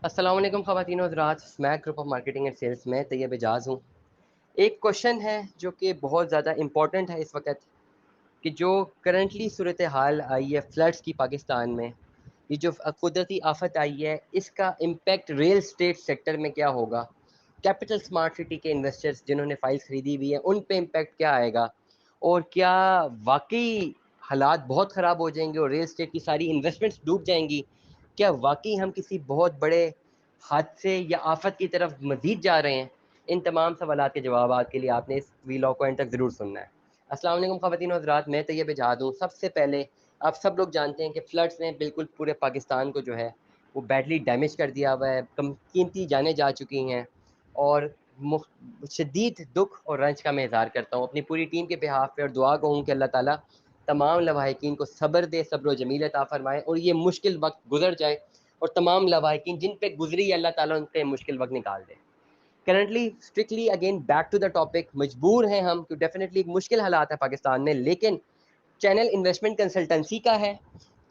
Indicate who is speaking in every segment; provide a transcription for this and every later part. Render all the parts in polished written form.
Speaker 1: अस्सलाम वालेकुम ख़वातीन और हज़रात, smack group of marketing and sales में तैयब एजाज़ हूँ। एक क्वेश्चन है जो कि बहुत ज़्यादा इम्पोर्टेंट है इस वक़्त कि जो करंटली सूरत हाल आई है फ्लड्स की पाकिस्तान में, ये जो कुदरती आफ़त आई है, इसका इम्पैक्ट रियल एस्टेट सेक्टर में क्या होगा? कैपिटल स्मार्ट सिटी के इन्वेस्टर्स जिन्होंने फाइल्स खरीदी हुई है, उन पे इम्पैक्ट क्या आएगा? और क्या वाक़ई हालात बहुत ख़राब हो जाएँगे और रियल एस्टेट की सारी इन्वेस्टमेंट्स डूब जाएँगी? क्या वाक़ई हम किसी बहुत बड़े हादसे या आफ़त की तरफ मज़ीद जा रहे हैं? इन तमाम सवालात के जवाबात के लिए आपने इस वीलॉग को एंड तक ज़रूर सुनना है। अस्सलाम वालेकुम ख़वातीन और हज़रात, मैं तैयब इजाज़ हूँ। सबसे पहले आप सब लोग जानते हैं कि फ्लड्स ने बिल्कुल पूरे पाकिस्तान को जो है वो बैडली डैमेज कर दिया हुआ है, कम कीमती जानें जा चुकी हैं और मुख शदीद दुःख और रंज का मैं इज़हार करता हूँ अपनी पूरी टीम के बिहाफ़ पे और दुआ कहूँ कि अल्लाह ताला तमाम लवाहिकीन को सब्र दे, सब्र व जमील अता फ़रमाए और ये मुश्किल वक़्त गुज़र जाए और तमाम लवाहिकीन जिन पे गुज़री है अल्लाह ताला उनके मुश्किल वक़्त निकाल दे। Currently strictly again back to the topic, मजबूर हैं हम कि डेफ़िनेटली एक मुश्किल हालात है पाकिस्तान में, लेकिन चैनल इन्वेस्टमेंट कंसल्टेंसी का है।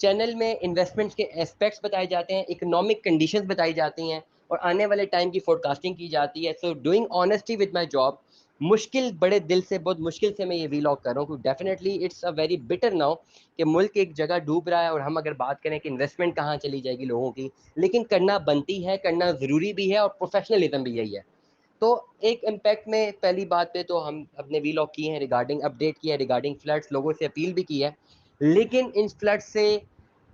Speaker 1: चैनल में इन्वेस्टमेंट्स के एस्पेक्ट्स बताए जाते हैं, इकोनॉमिक कंडीशंस बताई जाती हैं और आने वाले टाइम की फोरकास्टिंग की जाती है। So doing honesty with my job, मुश्किल बड़े दिल से बहुत मुश्किल से मैं ये वीलॉग कर रहा हूँ क्योंकि definitely it's a very bitter now कि मुल्क एक जगह डूब रहा है और हम अगर बात करें कि इन्वेस्टमेंट कहाँ चली जाएगी लोगों की, लेकिन करना बनती है, करना ज़रूरी भी है और प्रोफेशनलिज्म भी यही है। तो एक इम्पैक्ट में पहली बात पे तो हम अपने वीलॉग किए हैं रिगार्डिंग अपडेट किया है रिगार्डिंग फ्लड्स, लोगों से अपील भी की है। लेकिन इन फ्लड्स से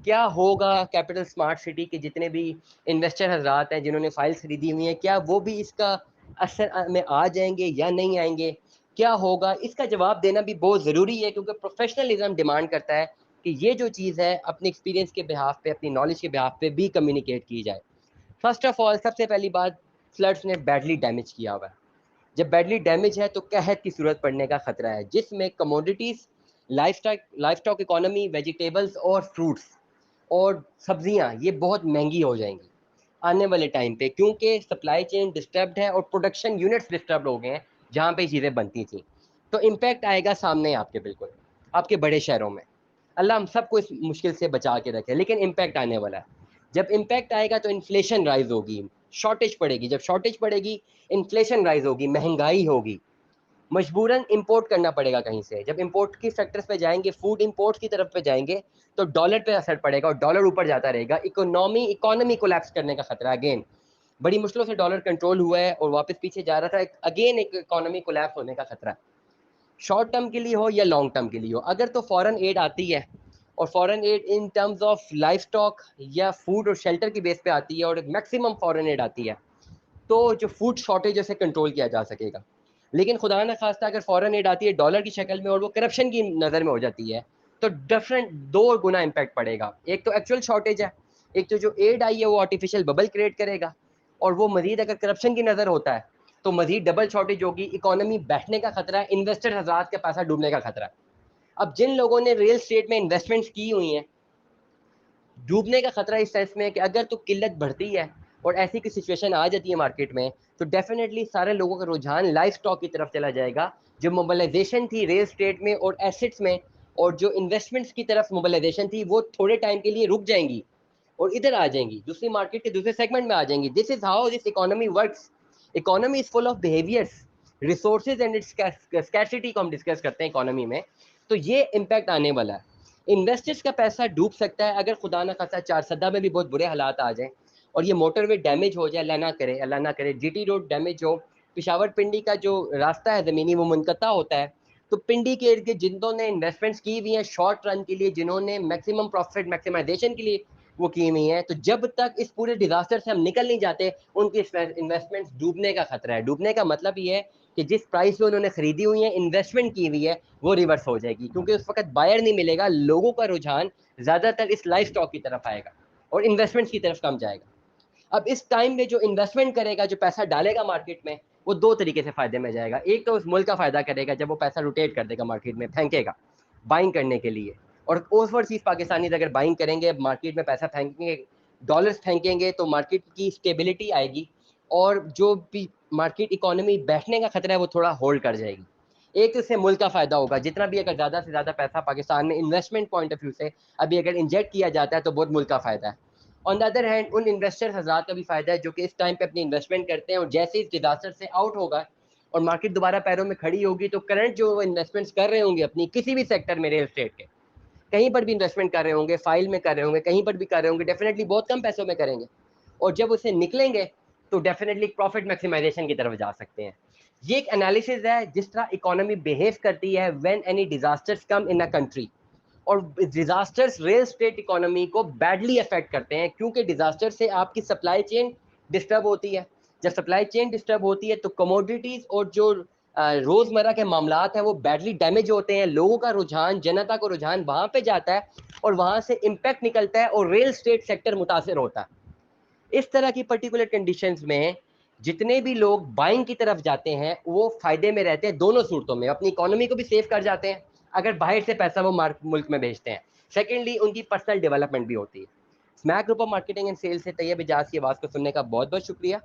Speaker 1: क्या होगा कैपिटल स्मार्ट सिटी के जितने भी इन्वेस्टर हज़रात हैं जिन्होंने फाइल्स खरीदी हुई हैं, क्या वो भी इसका असर में आ जाएँगे या नहीं आएँगे? क्या होगा? इसका जवाब देना भी बहुत ज़रूरी है क्योंकि प्रोफेशनलिज़्म डिमांड करता है कि ये जो चीज़ है अपने एक्सपीरियंस के बिहाफ़ पे, अपनी नॉलेज के बिहाफ़ पे भी कम्युनिकेट की जाए। फर्स्ट ऑफ ऑल सबसे पहली बात, फ्लड्स ने बैडली डैमेज किया हुआ है। जब बैडली डैमेज है तो कहत की सूरत पड़ने का खतरा है जिसमें कमोडिटीज़, लाइफस्टॉक इकोनॉमी, वेजिटेबल्स और फ्रूट्स और सब्जियां ये बहुत महंगी हो जाएंगी आने वाले टाइम पे क्योंकि सप्लाई चेन डिस्टर्ब्ड है और प्रोडक्शन यूनिट्स डिस्टर्ब हो गए हैं जहाँ पे चीज़ें बनती थी। तो इम्पैक्ट आएगा सामने आपके, बिल्कुल आपके बड़े शहरों में। अल्लाह हम सबको इस मुश्किल से बचा के रखे, लेकिन इम्पैक्ट आने वाला है। जब इम्पैक्ट आएगा तो इन्फ्लेशन राइज होगी, शॉर्टेज पड़ेगी, जब शॉर्टेज पड़ेगी इन्फ्लेशन राइज होगी, महंगाई होगी, मजबूरन इंपोर्ट करना पड़ेगा कहीं से। जब इंपोर्ट की सेक्टर्स पे जाएंगे, फूड इंपोर्ट की तरफ पे जाएंगे, तो डॉलर पे असर पड़ेगा और डॉलर ऊपर जाता रहेगा, इकोनॉमी कोलैप्स करने का खतरा। अगेन बड़ी मुश्किलों से डॉलर कंट्रोल हुआ है और वापस पीछे जा रहा था, अगेन एक इकोनॉमी कोलैप्स होने का खतरा, शॉर्ट टर्म के लिए हो या लॉन्ग टर्म के लिए हो। अगर तो फॉरेन एड आती है और foreign add in terms of life stock या फूड और शेल्टर की बेस पे आती है और मैक्सिमम फॉरेन एड आती है, तो जो फूड शॉर्टेज है उसे कंट्रोल किया जा सकेगा। लेकिन खुदा ना खास्ता अगर फॉरेन एड आती है डॉलर की शक्ल में और वो करप्शन की नज़र में हो जाती है, तो डिफरेंट दो गुना इम्पैक्ट पड़ेगा। एक तो एक्चुअल शॉर्टेज है, एक तो जो एड आई है वो आर्टिफिशियल बबल क्रिएट करेगा, और वो मजीद अगर करप्शन की नज़र होता है तो मजीद डबल शॉर्टेज होगी, इकोनॉमी बैठने का खतरा है, इन्वेस्टर हज़रात के पैसा डूबने का खतरा है। अब जिन लोगों ने रियल स्टेट में इन्वेस्टमेंट्स की हुई हैं, डूबने का खतरा इस सेंस में है कि अगर तो किल्लत बढ़ती है और ऐसी की सिचुएशन आ जाती है मार्केट में, तो डेफिनेटली सारे लोगों का रुझान लाइफ स्टॉक की तरफ चला जाएगा। जो मोबिलाइजेशन थी रियल स्टेट में और एसेट्स में और जो इन्वेस्टमेंट्स की तरफ मोबिलाइजेशन थी, वो थोड़े टाइम के लिए रुक जाएंगी और इधर आ जाएंगी, दूसरी मार्केट के दूसरे सेगमेंट में आ जाएंगी। This is how this economy works. Economy is full of behaviours, resources and it's scarcity को हम डिस्कस करते हैं इकोनॉमी में। तो ये इम्पैक्ट आने वाला है, इन्वेस्टर्स का पैसा डूब सकता है अगर खुदा ना खासा चार सदा में भी बहुत बुरे हालात आ जाएं और ये मोटरवे डैमेज हो जाए, अल्लाह ना करे, जीटी रोड डैमेज हो, पिशावर पिंडी का जो रास्ता है ज़मीनी वो मुनक़ता होता है, तो पिंडी के इर्द गिर्द जिन्होंने इन्वेस्टमेंट्स की हुई हैं शॉर्ट रन के लिए, जिन्होंने मैक्सिमम प्रॉफिट मैक्सिमाइजेशन के लिए वो की हुई हैं, तो जब तक इस पूरे डिजास्टर से हम निकल नहीं जाते, उनकी इन्वेस्टमेंट्स डूबने का खतरा है। डूबने का मतलब ये है कि जिस प्राइस पे उन्होंने खरीदी हुई है, इन्वेस्टमेंट की हुई है, वो रिवर्स हो जाएगी क्योंकि उस वक्त बायर नहीं मिलेगा, लोगों का रुझान ज़्यादातर इस लाइफ स्टॉक की तरफ आएगा और इन्वेस्टमेंट्स की तरफ कम जाएगा। अब इस टाइम में जो इन्वेस्टमेंट करेगा, जो पैसा डालेगा मार्केट में, वो दो तरीके से फायदे में जाएगा। एक तो उस मुल्क का फायदा करेगा जब वो पैसा रोटेट कर देगा मार्केट में, फेंकेगा बाइंग करने के लिए, और ओवरसीज पाकिस्तानी अगर बाइंग करेंगे, मार्केट में पैसा फेंकेंगे, डॉलर्स फेंकेंगे, तो मार्केट की स्टेबिलिटी आएगी और जो भी मार्केट इकोनॉमी बैठने का खतरा है वो थोड़ा होल्ड कर जाएगी। एक तो इससे मुल्क का फायदा होगा, जितना भी अगर ज़्यादा से ज़्यादा पैसा पाकिस्तान में इन्वेस्टमेंट पॉइंट ऑफ व्यू से अभी अगर इंजेक्ट किया जाता है तो बहुत मुल्क का फायदा है। ऑन द अदर हैंड उन इन्वेस्टर हज़रात का भी फ़ायदा है जो कि इस टाइम पे अपनी इन्वेस्टमेंट करते हैं और जैसे ही इस डिज़ास्टर से आउट होगा और मार्केट दोबारा पैरों में खड़ी होगी तो करंट जो वो इन्वेस्टमेंट्स कर रहे होंगे अपनी किसी भी सेक्टर में रियल एस्टेट के, कहीं पर भी इन्वेस्टमेंट कर रहे होंगे, फाइल में कर रहे होंगे, कहीं पर भी कर रहे होंगे, डेफिनेटली बहुत कम पैसों में करेंगे और जब उसे निकलेंगे तो डेफिनेटली प्रॉफिट मैक्सिमाइजेशन की तरफ जा सकते हैं। ये एक एनालिसिस है जिस तरह इकोनॉमी बिहेव करती है when any disasters come in a country, और डिजास्टर्स रियल स्टेट इकोनॉमी को बैडली अफेक्ट करते हैं क्योंकि डिजास्टर से आपकी सप्लाई चेन डिस्टर्ब होती है। जब सप्लाई चेन डिस्टर्ब होती है तो कमोडिटीज और जो रोजमर्रा के मामलात हैं वो बैडली डैमेज होते हैं, लोगों का रुझान, जनता का रुझान वहां पे जाता है और वहां से इम्पैक्ट निकलता है और रियल स्टेट सेक्टर मुतासर होता है। इस तरह की पर्टिकुलर कंडीशंस में जितने भी लोग बाइंग की तरफ जाते हैं वो फायदे में रहते हैं दोनों सूरतों में, अपनी इकोनॉमी को भी सेव कर जाते हैं अगर बाहर से पैसा वो मुल्क में भेजते हैं, सेकेंडली उनकी पर्सनल डेवलपमेंट भी होती है। स्मैक group of marketing and sales से तैयब इजाज की आवाज़ को सुनने का बहुत बहुत शुक्रिया।